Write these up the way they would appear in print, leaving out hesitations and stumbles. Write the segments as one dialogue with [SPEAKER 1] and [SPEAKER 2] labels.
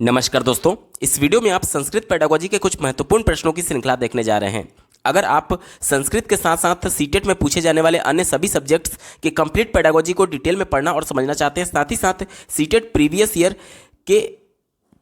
[SPEAKER 1] नमस्कार दोस्तों, इस वीडियो में आप संस्कृत पेडागोजी के कुछ महत्वपूर्ण प्रश्नों की श्रृंखला देखने जा रहे हैं। अगर आप संस्कृत के साथ साथ सीटेट में पूछे जाने वाले अन्य सभी सब्जेक्ट्स के कंप्लीट पेडागोजी को डिटेल में पढ़ना और समझना चाहते हैं, साथ ही साथ सीटेट प्रीवियस ईयर के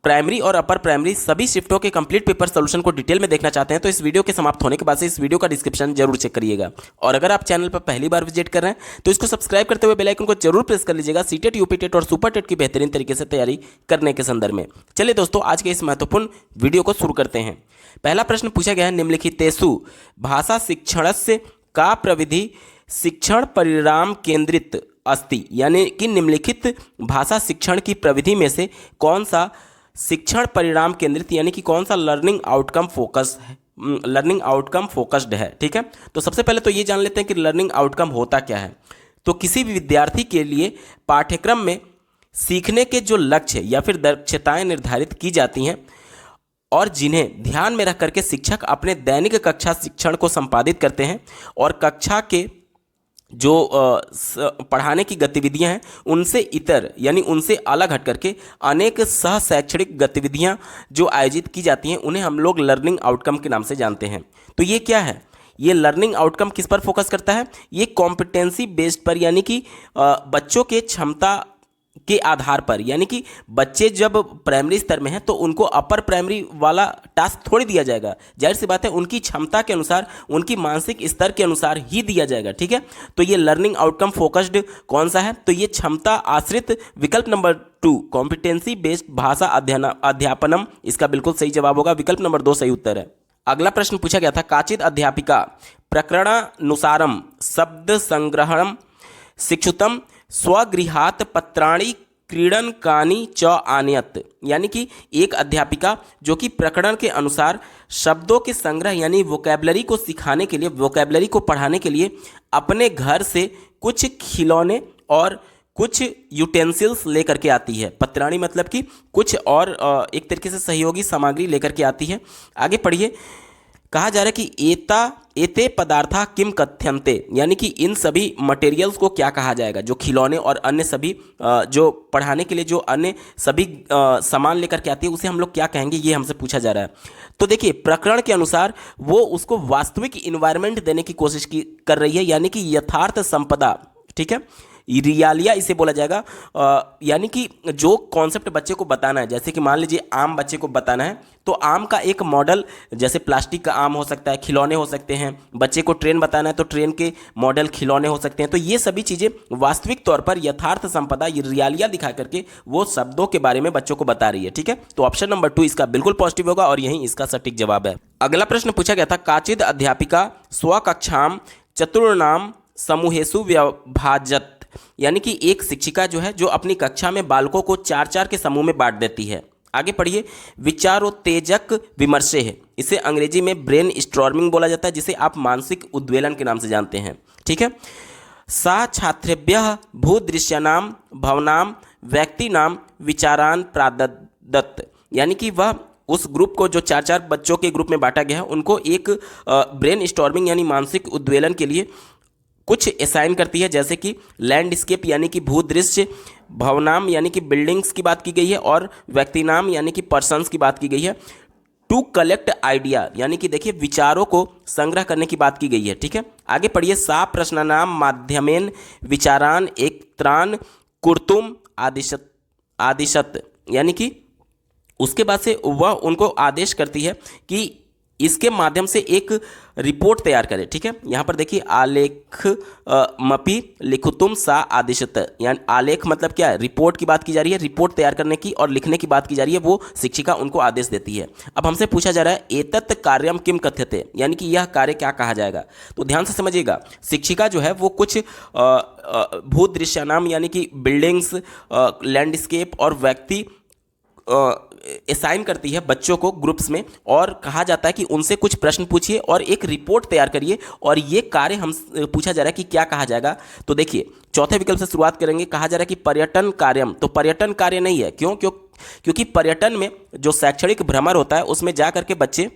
[SPEAKER 1] प्राइमरी और अपर प्राइमरी सभी शिफ्टों के कंप्लीट पेपर सोल्यूशन को डिटेल में देखना चाहते हैं, तो इस वीडियो के समाप्त होने के बाद से इस वीडियो का डिस्क्रिप्शन जरूर चेक करिएगा। और अगर आप चैनल पर पहली बार विजिट कर रहे हैं तो इसको सब्सक्राइब करते हुए बेल आइकन को जरूर प्रेस कर लीजिएगा सीटेट, यूपी टेट और सुपर टेट की बेहतरीन तरीके से तैयारी करने के संदर्भ में। चलिए दोस्तों, आज के इस महत्वपूर्ण वीडियो को शुरू करते हैं। पहला प्रश्न पूछा गया है, निम्नलिखितेषु भाषा शिक्षणस्य का प्रविधि शिक्षण परिणाम केंद्रित अस्ति, यानी कि निम्नलिखित भाषा शिक्षण की प्रविधि में से कौन सा शिक्षण परिणाम केंद्रित यानी कि कौन सा लर्निंग आउटकम फोकस्ड है। ठीक है, तो सबसे पहले तो ये जान लेते हैं कि लर्निंग आउटकम होता क्या है। तो किसी भी विद्यार्थी के लिए पाठ्यक्रम में सीखने के जो लक्ष्य या फिर दक्षताएं निर्धारित की जाती हैं और जिन्हें ध्यान में रख करके शिक्षक अपने दैनिक कक्षा शिक्षण को संपादित करते हैं, और कक्षा के जो पढ़ाने की गतिविधियां हैं उनसे इतर यानी उनसे अलग हट करके अनेक सह शैक्षणिक गतिविधियां जो आयोजित की जाती हैं उन्हें हम लोग लर्निंग आउटकम के नाम से जानते हैं। तो ये क्या है? ये लर्निंग आउटकम किस पर फोकस करता है? ये कॉम्पिटेंसी बेस्ड पर, यानी कि बच्चों के क्षमता के आधार पर, यानी कि बच्चे जब प्राइमरी स्तर में हैं तो उनको अपर प्राइमरी वाला टास्क थोड़ी दिया जाएगा। जाहिर सी बात है, उनकी क्षमता के अनुसार, उनकी मानसिक स्तर के अनुसार ही दिया जाएगा। ठीक है, तो ये लर्निंग आउटकम फोकस्ड कौन सा है? तो ये क्षमता आश्रित विकल्प नंबर 2 कॉम्पिटेंसी बेस्ड भाषा अध्यापनम इसका बिल्कुल सही जवाब होगा। विकल्प नंबर 2 सही उत्तर है। अगला प्रश्न पूछा गया था, काचित अध्यापिका प्रकरणानुसारम शब्द संग्रहणम शिक्षुतम स्वगृहात पत्राणि क्रीडनकानि च आनयत, यानी कि एक अध्यापिका जो कि प्रकरण के अनुसार शब्दों के संग्रह यानी वोकैबलरी को सिखाने के लिए, वोकैबलरी को पढ़ाने के लिए अपने घर से कुछ खिलौने और कुछ यूटेंसिल्स लेकर के आती है। पत्राणी मतलब कि कुछ और एक तरीके से सहयोगी सामग्री लेकर के आती है। आगे पढ़िए, कहा जा रहा है कि एते पदार्था किम कथ्यन्ते, यानी कि इन सभी मटेरियल्स को क्या कहा जाएगा? जो खिलौने और अन्य सभी जो पढ़ाने के लिए जो अन्य सभी सामान लेकर के आती है उसे हम लोग क्या कहेंगे, ये हमसे पूछा जा रहा है। तो देखिए, प्रकरण के अनुसार वो उसको वास्तविक इन्वायरमेंट देने की कोशिश कर रही है, यानी कि यथार्थ संपदा। ठीक है, रियालिया इसे बोला जाएगा। यानी कि जो कॉन्सेप्ट बच्चे को बताना है, जैसे कि मान लीजिए आम बच्चे को बताना है तो आम का एक मॉडल, जैसे प्लास्टिक का आम हो सकता है, खिलौने हो सकते हैं। बच्चे को ट्रेन बताना है तो ट्रेन के मॉडल खिलौने हो सकते हैं। तो ये सभी चीज़ें वास्तविक तौर पर यथार्थ संपदा, ये रियालिया दिखा करके वो शब्दों के बारे में बच्चों को बता रही है। ठीक है, तो ऑप्शन नंबर 2 इसका बिल्कुल पॉजिटिव होगा और यही इसका सटीक जवाब है। अगला प्रश्न पूछा गया था, काचिद अध्यापिका स्वकक्षाम चतुर्णाम समूहेषु व्यभाजत, यानी कि एक शिक्षिका जो है जो अपनी कक्षा में बालकों को 4-4 के समूह में बांट देती है। आगे पढ़िए, विचारोत्तेजक विमर्शे है, इसे अंग्रेजी में ब्रेन स्टॉर्मिंग बोला जाता है, जिसे आप मानसिक उद्वेलन के नाम से जानते हैं। ठीक है, सा छात्रेभ्यः भूदृश्यानाम भवनाम व्यक्तिनाम विचारान प्रादत्त, यानी कि वह उस ग्रुप को जो 4-4 बच्चों के ग्रुप में बांटा गया है उनको एक ब्रेन स्टॉर्मिंग यानी मानसिक उद्वेलन के लिए कुछ असाइन करती है, जैसे कि लैंडस्केप यानी कि भूदृश्य, भवनाम यानी कि बिल्डिंग्स की बात की गई है, और व्यक्तिनाम यानी कि पर्सन्स की बात की गई है। टू कलेक्ट आइडिया यानी कि देखिए विचारों को संग्रह करने की बात की गई है। ठीक है, आगे पढ़िए, सा प्रश्नानाम माध्यमेन विचारान एकत्रान कुर्तुम आदिशत, यानी कि उसके बाद से वह उनको आदेश करती है कि इसके माध्यम से एक रिपोर्ट तैयार करें। ठीक है, यहाँ पर देखिए, आलेख मपी लिखुतुम सा आदिशत, यानी आलेख मतलब क्या है? रिपोर्ट की बात की जा रही है, रिपोर्ट तैयार करने की और लिखने की बात की जा रही है, वो शिक्षिका उनको आदेश देती है। अब हमसे पूछा जा रहा है, एतत् कार्यम किम कथ्यते, यानी कि यह कार्य क्या कहा जाएगा? तो ध्यान से समझिएगा, शिक्षिका जो है वो कुछ भूदृश्यानाम यानी कि बिल्डिंग्स, लैंडस्केप और व्यक्ति असाइन करती है बच्चों को ग्रुप्स में, और कहा जाता है कि उनसे कुछ प्रश्न पूछिए और एक रिपोर्ट तैयार करिए, और ये कार्य हम पूछा जा रहा है कि क्या कहा जाएगा। तो देखिए, चौथे विकल्प से शुरुआत करेंगे। कहा जा रहा है कि पर्यटन कार्यम, तो पर्यटन कार्य नहीं है। क्योंकि पर्यटन में जो शैक्षणिक भ्रमण होता है उसमें जा करके बच्चे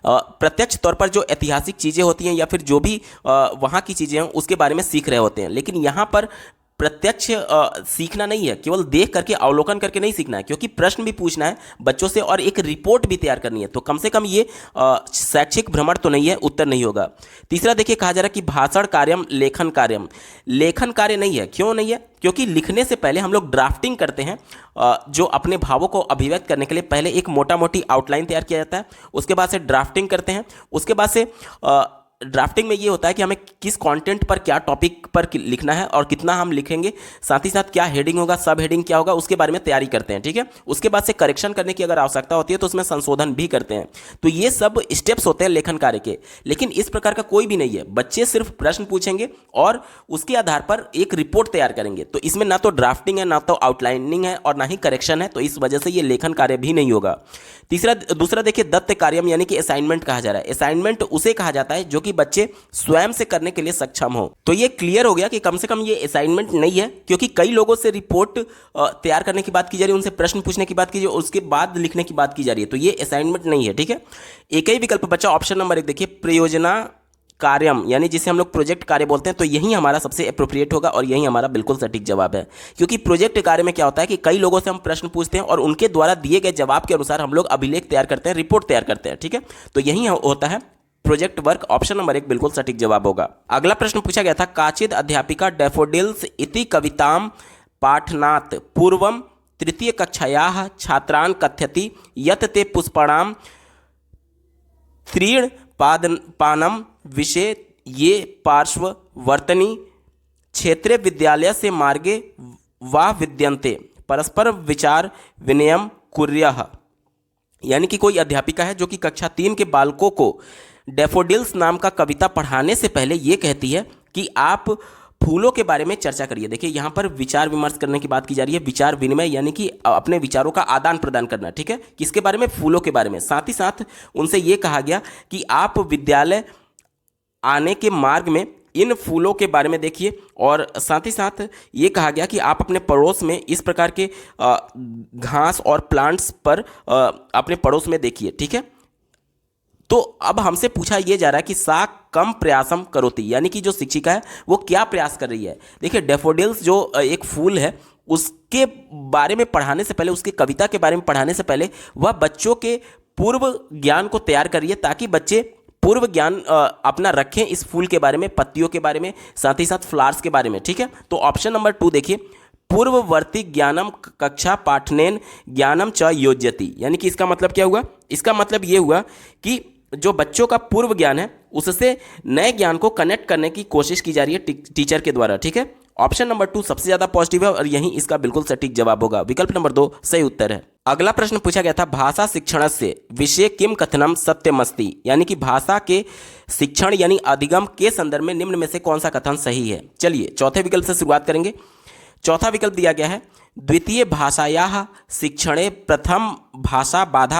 [SPEAKER 1] प्रत्यक्ष तौर पर जो ऐतिहासिक चीज़ें होती हैं या फिर जो भी वहाँ की चीज़ें हैं उसके बारे में सीख रहे होते हैं, लेकिन यहाँ पर प्रत्यक्ष सीखना नहीं है, केवल देख करके अवलोकन करके नहीं सीखना है, क्योंकि प्रश्न भी पूछना है बच्चों से और एक रिपोर्ट भी तैयार करनी है। तो कम से कम ये शैक्षिक भ्रमण तो नहीं है, उत्तर नहीं होगा। तीसरा देखिए, कहा जा रहा है कि भाषण कार्यम लेखन कार्यम, लेखन कार्य नहीं है। क्यों नहीं है? क्योंकि लिखने से पहले हम लोग ड्राफ्टिंग करते हैं, जो अपने भावों को अभिव्यक्त करने के लिए पहले एक मोटा मोटी आउटलाइन तैयार किया जाता है, उसके बाद से ड्राफ्टिंग करते हैं, उसके बाद से ड्राफ्टिंग में ये होता है कि हमें किस कंटेंट पर, क्या टॉपिक पर लिखना है और कितना हम लिखेंगे, साथ ही साथ क्या हेडिंग होगा, सब हेडिंग क्या होगा, उसके बारे में तैयारी करते हैं। ठीक है, उसके बाद से करेक्शन करने की अगर आवश्यकता होती है तो उसमें संशोधन भी करते हैं। तो ये सब स्टेप्स होते हैं लेखन कार्य के। लेकिन इस प्रकार का कोई भी नहीं है, बच्चे सिर्फ प्रश्न पूछेंगे और उसके आधार पर एक रिपोर्ट तैयार करेंगे। तो इसमें ना तो ड्राफ्टिंग है, ना तो आउटलाइनिंग है और ना ही करेक्शन है, तो इस वजह से ये लेखन कार्य भी नहीं होगा। दूसरा देखिए, दत्त कार्यम यानी कि असाइनमेंट कहा जा रहा है। असाइनमेंट उसे कहा जाता है जो कि बच्चे स्वयं से करने के लिए सक्षम हो। तो ये क्लियर हो गया कि कम से कम ये असाइनमेंट नहीं है, क्योंकि कई लोगों से रिपोर्ट तैयार करने की बात की जा रही है, उनसे प्रश्न पूछने की बात की जा रही है, उसके बाद लिखने की बात की जा रही है। तो ये असाइनमेंट नहीं है। ठीक है, एक ही विकल्प बचा, ऑप्शन नंबर 1 देखिए, प्रयोजना कार्यम, यानी जिसे हम लोग प्रोजेक्ट कार्य बोलते हैं। तो यही हमारा सबसे अप्रोप्रिएट होगा और यही हमारा बिल्कुल सटीक जवाब है। क्योंकि प्रोजेक्ट कार्य में क्या होता है कि कई लोगों से हम प्रश्न पूछते हैं और उनके द्वारा दिए गए जवाब के अनुसार हम लोग अभिलेख तैयार करते हैं, रिपोर्ट तैयार करते हैं। ठीक है, तो यही होता है प्रोजेक्ट वर्क। ऑप्शन नंबर 1 बिल्कुल सटीक जवाब होगा। अगला प्रश्न पूछा गया था, काचिद अध्यापिका डैफोडिल्स इति कविताम पाठनात् पूर्वम तृतीय कक्षायाः छात्रान् कथयति यत् ते पुष्पाणां तीर्ण पानम विषय ये पार्श्ववर्तनी क्षेत्रीय विद्यालय से मार्गे वा विद्यन्ते परस्पर विचार विनिमय कुर्यः। यानी कि कोई अध्यापिका है जो कि कक्षा 3 के बालकों को डैफोडिल्स नाम का कविता पढ़ाने से पहले ये कहती है कि आप फूलों के बारे में चर्चा करिए। देखिए, यहाँ पर विचार विमर्श करने की बात की जा रही है, विचार विनिमय यानी कि अपने विचारों का आदान प्रदान करना। ठीक है, किसके बारे में? फूलों के बारे में। साथ ही साथ उनसे ये कहा गया कि आप विद्यालय आने के मार्ग में इन फूलों के बारे में देखिए, और साथ ही साथ ये कहा गया कि आप अपने पड़ोस में इस प्रकार के घास और प्लांट्स पर अपने पड़ोस में देखिए। ठीक है, तो अब हमसे पूछा यह जा रहा है कि सा कम प्रयासम करोति, यानी कि जो शिक्षिका है वो क्या प्रयास कर रही है। देखिए, डैफोडिल्स जो एक फूल है उसके बारे में पढ़ाने से पहले, उसकी कविता के बारे में पढ़ाने से पहले वह बच्चों के पूर्व ज्ञान को तैयार कर रही है, ताकि बच्चे पूर्व ज्ञान अपना रखें इस फूल के बारे में, पत्तियों के बारे में, साथ ही साथ फ्लावर्स के बारे में। ठीक है, तो ऑप्शन नंबर 2 देखिए, पूर्ववर्ती ज्ञानम कक्षा पाठनेन ज्ञानम च योज्यति। यानी कि इसका मतलब क्या हुआ? इसका मतलब ये हुआ कि जो बच्चों का पूर्व ज्ञान है उससे नए ज्ञान को कनेक्ट करने की कोशिश की जा रही है टीचर के द्वारा। ठीक है, ऑप्शन नंबर 2 सबसे ज्यादा पॉजिटिव है और यही इसका बिल्कुल सटीक जवाब होगा। विकल्प नंबर 2 सही उत्तर है। अगला प्रश्न पूछा गया था, भाषा शिक्षण से विषय किम कथनम सत्यमस्ति, यानी कि भाषा के शिक्षण यानी अधिगम के संदर्भ में निम्न में से कौन सा कथन सही है। चलिए चौथे विकल्प से शुरुआत करेंगे। चौथा विकल्प दिया गया है, द्वितीय भाषायाः शिक्षणे प्रथम भाषा बाधा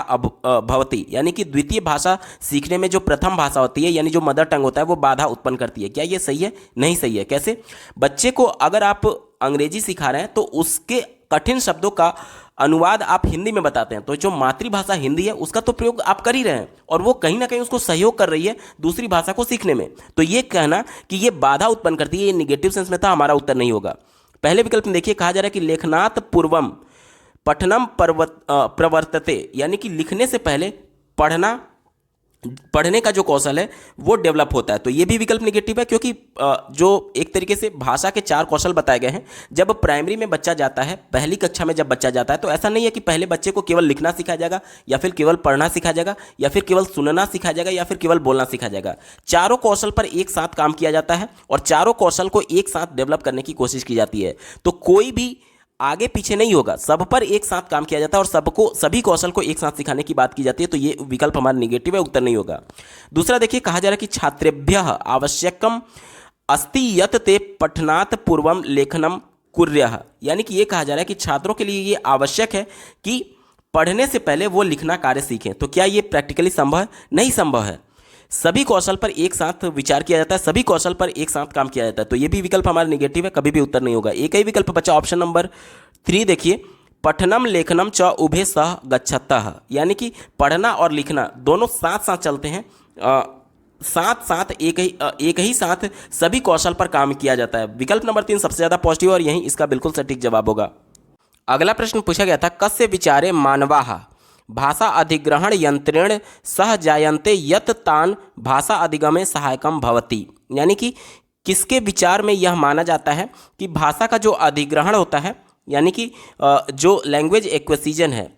[SPEAKER 1] भवति, यानी कि द्वितीय भाषा सीखने में जो प्रथम भाषा होती है यानी जो मदर टंग होता है वो बाधा उत्पन्न करती है। क्या ये सही है? नहीं सही है। कैसे? बच्चे को अगर आप अंग्रेजी सिखा रहे हैं तो उसके कठिन शब्दों का अनुवाद आप हिंदी में बताते हैं, तो जो मातृभाषा हिंदी है उसका तो प्रयोग आप कर ही रहे हैं और वो कहीं ना कहीं उसको सहयोग कर रही है दूसरी भाषा को सीखने में। तो ये कहना कि ये बाधा उत्पन्न करती है, ये निगेटिव सेंस में था, हमारा उत्तर नहीं होगा। पहले विकल्प में देखिए, कहा जा रहा है कि लेखनात् पूर्वम पठनम प्रवर्तते, यानी कि लिखने से पहले पढ़ने का जो कौशल है वो डेवलप होता है। तो ये भी विकल्प नेगेटिव है, क्योंकि जो एक तरीके से भाषा के 4 कौशल बताए गए हैं। जब प्राइमरी में बच्चा जाता है, पहली कक्षा में जब बच्चा जाता है, तो ऐसा नहीं है कि पहले बच्चे को केवल लिखना सिखाया जाएगा या फिर केवल पढ़ना सिखाया जाएगा या फिर केवल सुनना सिखाया जाएगा या फिर केवल बोलना सिखाया जाएगा। चारों कौशल पर एक साथ काम किया जाता है और चारों कौशल को एक साथ डेवलप करने की कोशिश की जाती है। तो कोई भी आगे पीछे नहीं होगा, सब पर एक साथ काम किया जाता है और सभी कौशल को एक साथ सिखाने की बात की जाती है। तो ये विकल्प हमारा निगेटिव है, उत्तर नहीं होगा। दूसरा देखिए, कहा जा रहा है कि छात्रेभ्यः आवश्यकम अस्ति यत् ते पठनात् पूर्वम लेखनम कुर्यः, यानी कि ये कहा जा रहा है कि छात्रों के लिए ये आवश्यक है कि पढ़ने से पहले वो लिखना कार्य सीखें। तो क्या ये प्रैक्टिकली संभव है? नहीं संभव है। सभी कौशल पर एक साथ विचार किया जाता है, सभी कौशल पर एक साथ काम किया जाता है। तो ये भी विकल्प हमारा निगेटिव है, कभी भी उत्तर नहीं होगा। एक ही विकल्प बचा, ऑप्शन नंबर 3 देखिए, पठनम लेखनम च उभे सह गच्छतः, यानी कि पढ़ना और लिखना दोनों साथ साथ चलते हैं, साथ साथ एक ही साथ सभी कौशल पर काम किया जाता है। विकल्प नंबर 3 सबसे ज़्यादा पॉजिटिव और यही इसका बिल्कुल सटीक जवाब होगा। अगला प्रश्न पूछा गया था, कस्य विचारे मानवाः भाषा अधिग्रहण यंत्रेण सह जायन्ते यत तान भाषा अधिगमे सहायकम भवति। यानी कि किसके विचार में यह माना जाता है कि भाषा का जो अधिग्रहण होता है, यानी कि जो लैंग्वेज एक्विजिशन है,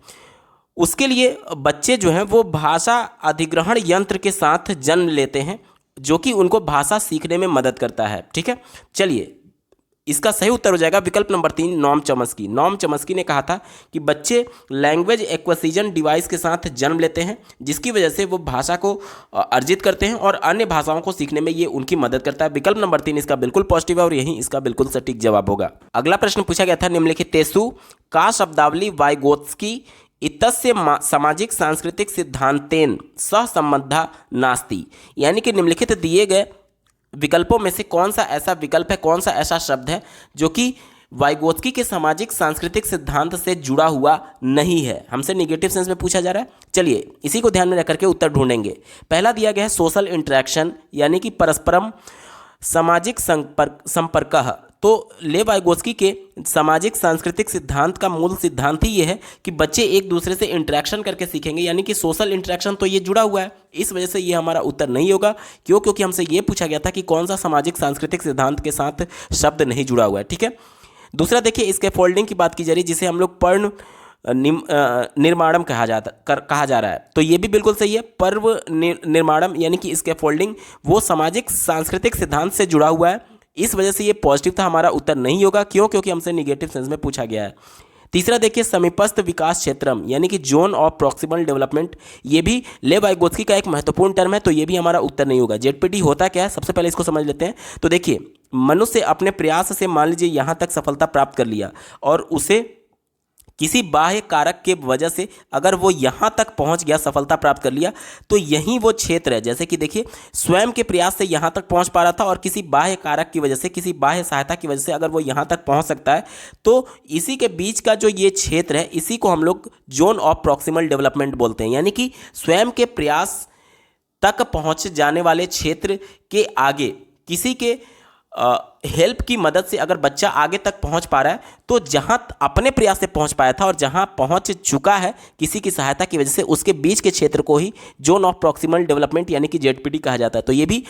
[SPEAKER 1] उसके लिए बच्चे जो हैं वो भाषा अधिग्रहण यंत्र के साथ जन्म लेते हैं, जो कि उनको भाषा सीखने में मदद करता है। ठीक है, चलिए इसका सही उत्तर हो जाएगा विकल्प number 3 Noam Chomsky. Noam Chomsky ने कहा था कि बच्चे लैंग्वेज एक्विजिशन डिवाइस के साथ जन्म लेते हैं, जिसकी वजह से वो भाषा को अर्जित करते हैं और अन्य भाषाओं को सीखने में ये उनकी मदद करता है। विकल्प नंबर 3 इसका बिल्कुल पॉजिटिव है और यही इसका बिल्कुल सटीक जवाब होगा। अगला प्रश्न पूछा गया था, निम्नलिखितेषु का शब्दावली वाइगोत्स्की इतस्य सामाजिक सांस्कृतिक सिद्धांतेन सहसंबद्धा नास्ति। यानी कि निम्नलिखित दिए गए विकल्पों में से कौन सा ऐसा विकल्प है, कौन सा ऐसा शब्द है जो कि वाइगोत्स्की के सामाजिक सांस्कृतिक सिद्धांत से जुड़ा हुआ नहीं है। हमसे निगेटिव सेंस में पूछा जा रहा है। चलिए इसी को ध्यान में रख करके उत्तर ढूंढेंगे। पहला दिया गया है सोशल इंटरेक्शन, यानी कि परस्परम सामाजिक संपर्क। तो लेव वाइगोत्स्की के सामाजिक सांस्कृतिक सिद्धांत का मूल सिद्धांत ही ये है कि बच्चे एक दूसरे से इंटरेक्शन करके सीखेंगे, यानी कि सोशल इंटरेक्शन तो ये जुड़ा हुआ है। इस वजह से ये हमारा उत्तर नहीं होगा। क्यों? क्योंकि हमसे ये पूछा गया था कि कौन सा सामाजिक सांस्कृतिक सिद्धांत के साथ शब्द नहीं जुड़ा हुआ है। ठीक है, दूसरा देखिए इसके फोल्डिंग की बात की जा रही है, जिसे हम लोग पर्ण निर्माणम कहा जा रहा है। तो ये भी बिल्कुल सही है, पर्व निर्माणम, यानी कि इसके फोल्डिंग वो सामाजिक सांस्कृतिक सिद्धांत से जुड़ा हुआ है। इस वजह से ये पॉजिटिव था, हमारा उत्तर नहीं होगा। क्यों? क्योंकि हमसे निगेटिव सेंस में पूछा गया है। तीसरा देखिए समीपस्थ विकास क्षेत्रम, यानी कि जोन ऑफ प्रॉक्सिमल डेवलपमेंट, ये भी लेव वाइगोत्स्की का एक महत्वपूर्ण टर्म है, तो ये भी हमारा उत्तर नहीं होगा। जेडपीटी होता क्या है, सबसे पहले इसको समझ लेते हैं। तो देखिए मनुष्य अपने प्रयास से मान लीजिए यहाँ तक सफलता प्राप्त कर लिया और उसे किसी बाह्य कारक के वजह से अगर वो यहाँ तक पहुँच गया, सफलता प्राप्त कर लिया, तो यही वो क्षेत्र है। जैसे कि देखिए स्वयं के प्रयास से यहाँ तक पहुँच पा रहा था और किसी बाह्य कारक की वजह से, किसी बाह्य सहायता की वजह से अगर वो यहाँ तक पहुँच सकता है, तो इसी के बीच का जो ये क्षेत्र है, इसी को हम लोग जोन ऑफ प्रॉक्सिमल डेवलपमेंट बोलते हैं। यानी कि स्वयं के प्रयास तक पहुँच जाने वाले क्षेत्र के आगे किसी के हेल्प की मदद से अगर बच्चा आगे तक पहुंच पा रहा है, तो जहां अपने प्रयास से पहुंच पाया था और जहां पहुंच चुका है किसी की सहायता की वजह से, उसके बीच के क्षेत्र को ही जोन ऑफ प्रॉक्सिमल डेवलपमेंट यानी कि जेडपीटी कहा जाता है। तो ये भी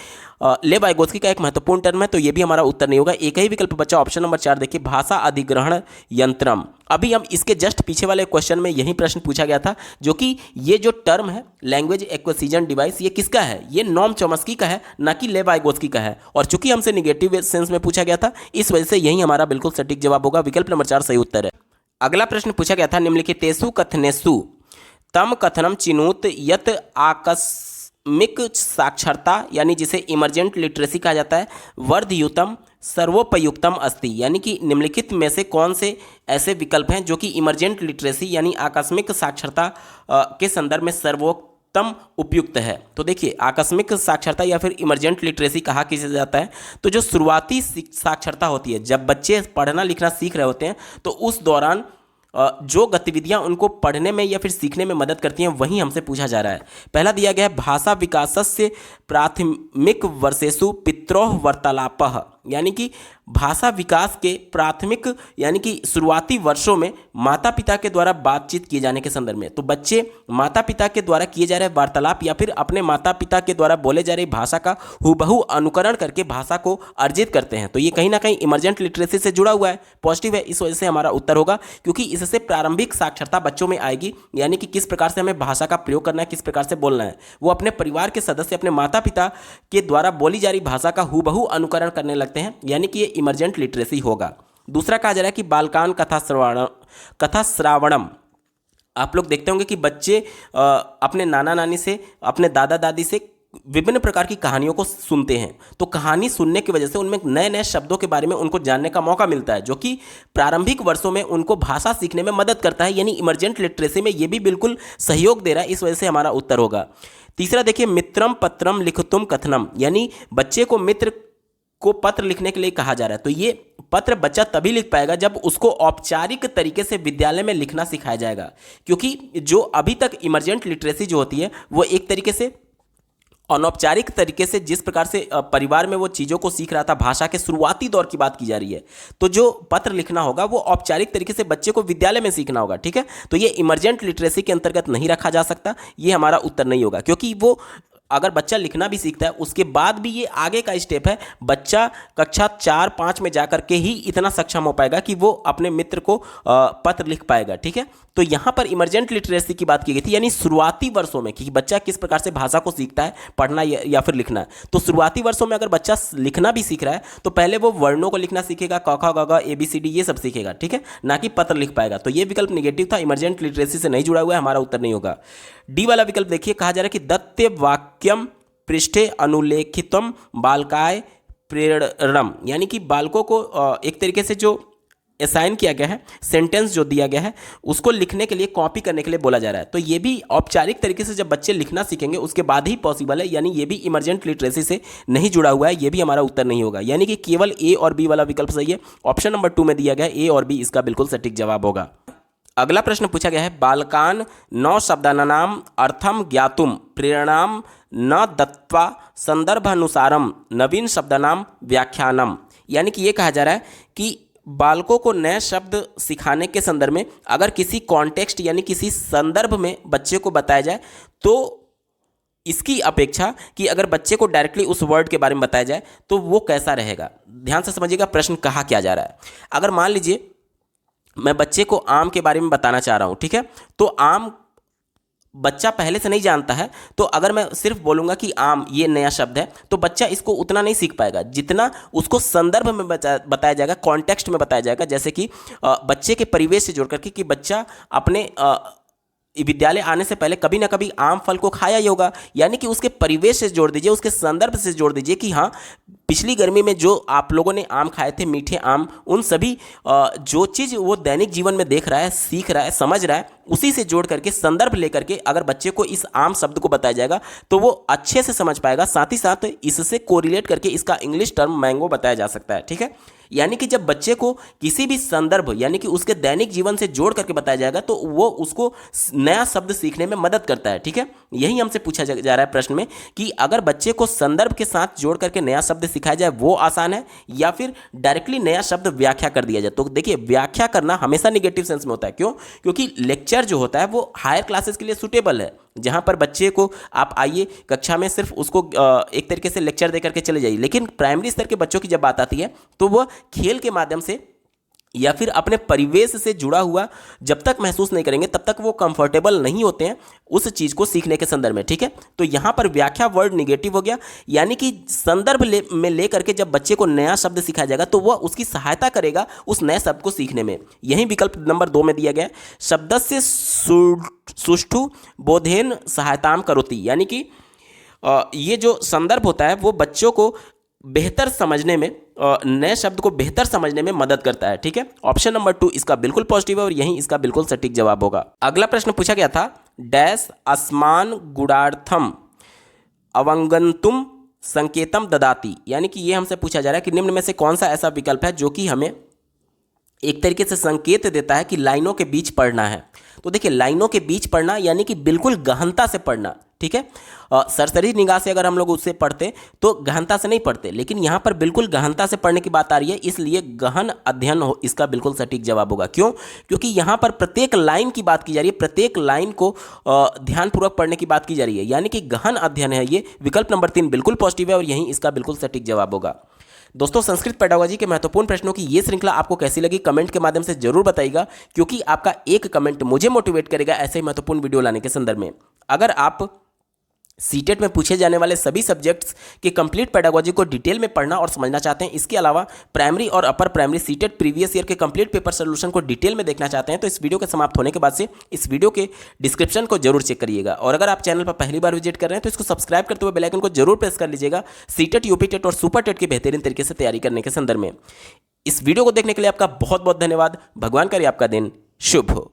[SPEAKER 1] लेव वाइगोत्स्की का एक महत्वपूर्ण टर्म है, तो ये भी हमारा उत्तर नहीं होगा। एक ही विकल्प बचा ऑप्शन नंबर 4, देखिए भाषा अधिग्रहण यंत्रम। अभी हम इसके जस्ट पीछे वाले क्वेश्चन में यही प्रश्न पूछा गया था, जो कि ये जो टर्म है लैंग्वेज एक्विजिशन डिवाइस, ये किसका है? ये नॉम चॉम्स्की का है, ना कि लेव वाइगोत्स्की का है। और चूंकि हमसे निगेटिव सेंस में पूछा गया था, इस वजह से यही हमारा बिल्कुल सटीक जवाब होगा। विकल्प नंबर 4 सही उत्तर है। अगला प्रश्न पूछा गया था, निम्नलिखितेषु कथनेषु तम कथनम चिनुत यत आकस्मिक साक्षरता, यानी जिसे इमरजेंट लिटरेसी कहा जाता है, वर्धयुतम सर्वोपयुक्तम अस्ति। यानी कि निम्नलिखित में से कौन से ऐसे विकल्प हैं जो कि इमरजेंट लिटरेसी यानी आकस्मिक साक्षरता के संदर्भ में सर्वोत्तम उपयुक्त है? तो देखिए आकस्मिक साक्षरता या फिर इमरजेंट लिटरेसी कहा किसे जाता है, तो जो शुरुआती साक्षरता होती है, जब बच्चे पढ़ना लिखना सीख रहे होते हैं, तो उस दौरान जो गतिविधियां उनको पढ़ने में या फिर सीखने में मदद करती हैं, वही हमसे पूछा जा रहा है। पहला दिया गया है भाषा विकासस्य प्राथमिक वर्षेषु पित्रोः वार्तालापः, यानी कि भाषा विकास के प्राथमिक यानी कि शुरुआती वर्षों में माता पिता के द्वारा बातचीत किए जाने के संदर्भ में। तो बच्चे माता पिता के द्वारा किए जा रहे वार्तालाप या फिर अपने माता पिता के द्वारा बोले जा रही भाषा का हूबहू अनुकरण करके भाषा को अर्जित करते हैं। तो ये कहीं ना कहीं इमरजेंट लिटरेसी से जुड़ा हुआ है, पॉजिटिव है। इस वजह से हमारा उत्तर होगा, क्योंकि इससे प्रारंभिक साक्षरता बच्चों में आएगी, यानी कि किस प्रकार से हमें भाषा का प्रयोग करना है, किस प्रकार से बोलना है। वो अपने परिवार के सदस्य, अपने माता पिता के द्वारा बोली जा रही भाषा का हूबहू अनुकरण करने लगते हैं, यानी कि ये इमरजेंट लिटरेसी होगा। दूसरा कहा जा रहा है कि बालकान कथा श्रावणम। आप लोग देखते होंगे कि बच्चे अपने नाना नानी से, अपने दादा दादी से विभिन्न प्रकार की कहानियों को सुनते हैं। तो कहानी सुनने की वजह से उनमें नए नए शब्दों के बारे में उनको जानने का मौका मिलता है, जो कि प्रारंभिक वर्षों में उनको भाषा सीखने में मदद करता है, यानी इमरजेंट लिटरेसी में ये भी बिल्कुल सहयोग दे रहा है। इस वजह से हमारा उत्तर होगा। तीसरा देखिए मित्रम पत्रम लिखतुम कथनम, यानी बच्चे को मित्र को पत्र लिखने के लिए कहा जा रहा है। तो ये पत्र बच्चा तभी लिख पाएगा जब उसको औपचारिक तरीके से विद्यालय में लिखना सिखाया जाएगा, क्योंकि जो अभी तक इमरजेंट लिटरेसी जो होती है वो एक तरीके से अनौपचारिक तरीके से जिस प्रकार से परिवार में वो चीज़ों को सीख रहा था, भाषा के शुरुआती दौर की बात की जा रही है, तो जो पत्र लिखना होगा वो औपचारिक तरीके से बच्चे को विद्यालय में सीखना होगा। ठीक है, तो ये इमरजेंट लिटरेसी के अंतर्गत नहीं रखा जा सकता, ये हमारा उत्तर नहीं होगा, क्योंकि वो अगर बच्चा लिखना भी सीखता है उसके बाद भी ये आगे का स्टेप है, बच्चा कक्षा 4-5 में जाकर के ही इतना सक्षम हो पाएगा कि वो अपने मित्र को पत्र लिख पाएगा। ठीक है, तो यहाँ पर इमरजेंट लिटरेसी की बात की गई थी, यानी शुरुआती वर्षों में कि बच्चा किस प्रकार से भाषा को सीखता है, पढ़ना या फिर लिखना है। तो शुरुआती वर्षों में अगर बच्चा लिखना भी सीख रहा है तो पहले वो वर्णों को लिखना सीखेगा, क ख ग घ ABCD ये सब सीखेगा। ठीक है, ना कि पत्र लिख पाएगा। तो ये विकल्प निगेटिव था, इमरजेंट लिटरेसी से नहीं जुड़ा हुआ है, हमारा उत्तर नहीं होगा। डी वाला विकल्प देखिए, कहा जा रहा है कि दत्ते वाक्यम पृष्ठे अनुलेखितम बालकाय प्रेरणम, यानी कि बालकों को एक तरीके से जो असाइन किया गया है, सेंटेंस जो दिया गया है उसको लिखने के लिए, कॉपी करने के लिए बोला जा रहा है। तो ये भी औपचारिक तरीके से जब बच्चे लिखना सीखेंगे उसके बाद ही पॉसिबल है, यानी ये भी इमरजेंट लिटरेसी से नहीं जुड़ा हुआ है, ये भी हमारा उत्तर नहीं होगा। यानी कि केवल ए और बी वाला विकल्प सही है। ऑप्शन नंबर 2 में दिया गया ए और बी इसका बिल्कुल सटीक जवाब होगा। अगला प्रश्न पूछा गया है, बालकान 9 शब्दानाम अर्थम ज्ञातुम प्रेरणाम न दत्वा संदर्भानुसारम नवीन शब्दानाम व्याख्यानम, यानी कि ये कहा जा रहा है कि बालकों को नए शब्द सिखाने के संदर्भ में अगर किसी कॉन्टेक्स्ट यानी किसी संदर्भ में बच्चे को बताया जाए तो इसकी अपेक्षा कि अगर बच्चे को डायरेक्टली उस वर्ड के बारे में बताया जाए तो वो कैसा रहेगा। ध्यान से समझिएगा प्रश्न कहा क्या जा रहा है। अगर मान लीजिए मैं बच्चे को आम के बारे में बताना चाह रहा हूँ, ठीक है, तो आम बच्चा पहले से नहीं जानता है, तो अगर मैं सिर्फ बोलूँगा कि आम ये नया शब्द है तो बच्चा इसको उतना नहीं सीख पाएगा जितना उसको संदर्भ में बताया जाएगा, कॉन्टेक्स्ट में बताया जाएगा। जैसे कि बच्चे के परिवेश से जोड़ करके कि बच्चा अपने विद्यालय आने से पहले कभी ना कभी आम फल को खाया ही होगा, यानी कि उसके परिवेश से जोड़ दीजिए, उसके संदर्भ से जोड़ दीजिए कि हाँ पिछली गर्मी में जो आप लोगों ने आम खाए थे, मीठे आम, उन सभी जो चीज़ वो दैनिक जीवन में देख रहा है, सीख रहा है, समझ रहा है, उसी से जोड़ करके संदर्भ लेकर के अगर बच्चे को इस आम शब्द को बताया जाएगा तो वो अच्छे से समझ पाएगा। साथ ही साथ इससे कोरिलेट करके इसका इंग्लिश टर्म मैंगो बताया जा सकता है। ठीक है, यानी कि जब बच्चे को किसी भी संदर्भ यानी कि उसके दैनिक जीवन से जोड़ करके बताया जाएगा तो वो उसको नया शब्द सीखने में मदद करता है। ठीक है, यही हमसे पूछा जा रहा है प्रश्न में कि अगर बच्चे को संदर्भ के साथ जोड़ करके नया शब्द सिखाया जाए वो आसान है या फिर डायरेक्टली नया शब्द व्याख्या कर दिया जाए। तो देखिए व्याख्या करना हमेशा निगेटिव सेंस में होता है। क्यों? क्योंकि लेक्चर जो होता है वो हायर क्लासेस के लिए सूटेबल है, जहां पर बच्चे को आप आइए कक्षा में सिर्फ उसको एक तरीके से लेक्चर दे करके चले जाइए, लेकिन प्राइमरी स्तर के बच्चों की जब बात आती है तो वह खेल के माध्यम से या फिर अपने परिवेश से जुड़ा हुआ जब तक महसूस नहीं करेंगे तब तक वो कंफर्टेबल नहीं होते हैं उस चीज़ को सीखने के संदर्भ में। ठीक है, तो यहाँ पर व्याख्या वर्ड निगेटिव हो गया, यानी कि संदर्भ में ले करके जब बच्चे को नया शब्द सिखाया जाएगा तो वह उसकी सहायता करेगा उस नए शब्द को सीखने में। यही विकल्प नंबर 2 में दिया गया है, शब्दस्य सुष्ठु बोधेन सहायताम करोति, यानी कि ये जो संदर्भ होता है वो बच्चों को बेहतर समझने में, नए शब्द को बेहतर समझने में मदद करता है। ठीक है, ऑप्शन नंबर 2 इसका बिल्कुल पॉजिटिव है और यही इसका बिल्कुल सटीक जवाब होगा। अगला प्रश्न पूछा गया था, डैश अस्मान गुणार्थम अवंगंतुम संकेतम ददाति, यानी कि ये हमसे पूछा जा रहा है कि निम्न में से कौन सा ऐसा विकल्प है जो कि हमें एक तरीके से संकेत देता है कि लाइनों के बीच पढ़ना है। तो देखिए लाइनों के बीच पढ़ना यानी कि बिल्कुल गहनता से पढ़ना। ठीक है, सरसरी निगाह से अगर हम लोग उससे पढ़ते तो गहनता से नहीं पढ़ते, लेकिन यहाँ पर बिल्कुल गहनता से पढ़ने की बात आ रही है, इसलिए गहन अध्ययन हो इसका बिल्कुल सटीक जवाब होगा। क्यों? क्योंकि यहाँ पर प्रत्येक लाइन की बात की जा रही है, प्रत्येक लाइन को ध्यानपूर्वक पढ़ने की बात की जा रही है, यानी कि गहन अध्ययन है ये। विकल्प नंबर 3 बिल्कुल पॉजिटिव है और यही इसका बिल्कुल सटीक जवाब होगा। दोस्तों, संस्कृत पेडागोजी के महत्वपूर्ण प्रश्नों की ये श्रृंखला आपको कैसी लगी कमेंट के माध्यम से जरूर बताइएगा, क्योंकि आपका एक कमेंट मुझे मोटिवेट करेगा ऐसे ही महत्वपूर्ण वीडियो लाने के संदर्भ में। अगर आप सीटेट में पूछे जाने वाले सभी सब्जेक्ट्स के कंप्लीट पेडागोजी को डिटेल में पढ़ना और समझना चाहते हैं, इसके अलावा प्राइमरी और upper primary CTET previous year के कंप्लीट पेपर सोल्यूशन को डिटेल में देखना चाहते हैं, तो इस वीडियो के समाप्त होने के बाद से इस वीडियो के डिस्क्रिप्शन को जरूर चेक करिएगा। और अगर आप चैनल पर पहली बार विजिट कर रहे हैं तो इसको सब्सक्राइब करते हुए बेल आइकन को जरूर प्रेस कर लीजिएगा, सीटेट, यूपी टेट और सुपर टेट की बेहतरीन तरीके से तैयारी करने के संदर्भ में। इस वीडियो को देखने के लिए आपका बहुत बहुत धन्यवाद। भगवान करे आपका दिन शुभ हो।